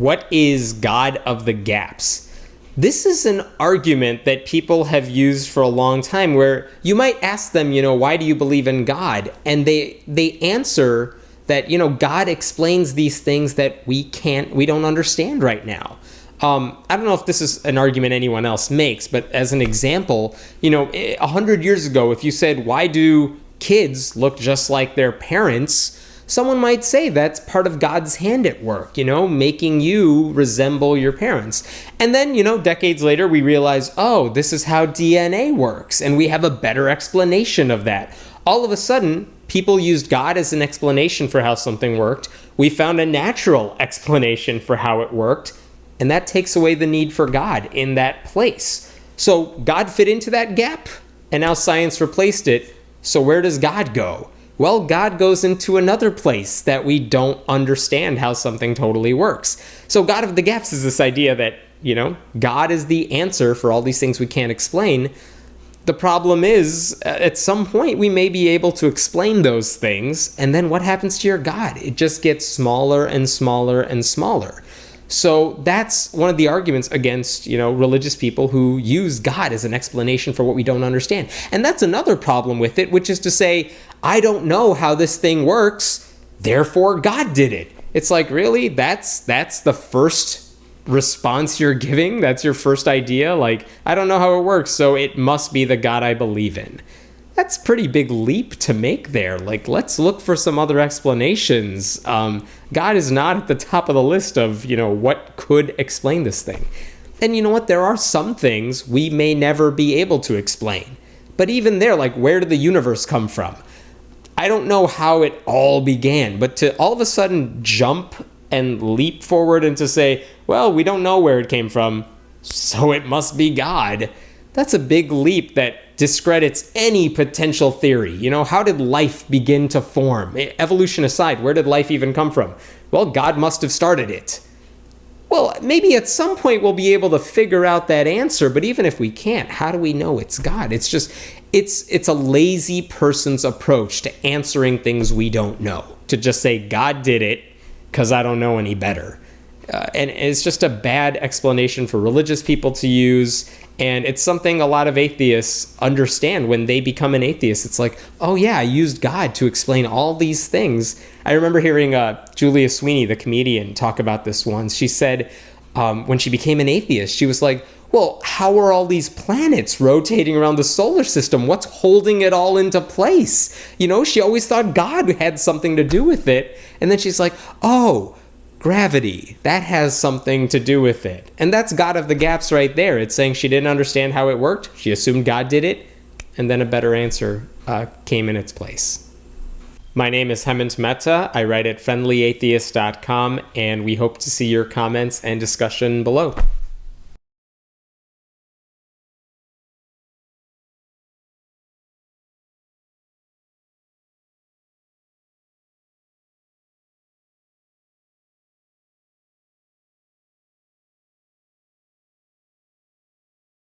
What is God of the gaps? This is an argument that people have used for a long time, where you might ask them, why do you believe in God? And they answer that, God explains these things that we don't understand right now. I don't know if this is an argument anyone else makes, but as an example, 100 years ago, if you said, why do kids look just like their parents? Someone might say that's part of God's hand at work, making you resemble your parents. And then, decades later, we realize, oh, this is how DNA works, and we have a better explanation of that. All of a sudden, people used God as an explanation for how something worked. We found a natural explanation for how it worked, and that takes away the need for God in that place. So God fit into that gap, and now science replaced it. So where does God go? Well, God goes into another place that we don't understand how something totally works. So God of the gaps is this idea that, God is the answer for all these things we can't explain. The problem is, at some point, we may be able to explain those things, and then what happens to your God? It just gets smaller and smaller and smaller. So that's one of the arguments against, religious people who use God as an explanation for what we don't understand. And that's another problem with it, which is to say, I don't know how this thing works, therefore God did it. It's like, really? That's the first response you're giving? That's your first idea? Like, I don't know how it works, so it must be the God I believe in. That's a pretty big leap to make there. Like, let's look for some other explanations. God is not at the top of the list of, what could explain this thing. And you know what? There are some things we may never be able to explain. But even there, like, where did the universe come from? I don't know how it all began, but to all of a sudden jump and leap forward and to say, well, we don't know where it came from, so it must be God. That's a big leap that discredits any potential theory. How did life begin to form? Evolution aside, where did life even come from? Well, God must have started it. Well, maybe at some point we'll be able to figure out that answer, but even if we can't, how do we know it's God? It's a lazy person's approach to answering things we don't know, to just say God did it because I don't know any better. And it's just a bad explanation for religious people to use. And it's something a lot of atheists understand when they become an atheist. It's like, oh yeah, I used God to explain all these things. I remember hearing Julia Sweeney, the comedian, talk about this once. She said when she became an atheist, she was like, well, how are all these planets rotating around the solar system? What's holding it all into place? She always thought God had something to do with it. And then she's like, oh, gravity, that has something to do with it. And that's God of the gaps right there. It's saying she didn't understand how it worked. She assumed God did it. And then a better answer came in its place. My name is Hemant Mehta. I write at friendlyatheist.com, and we hope to see your comments and discussion below.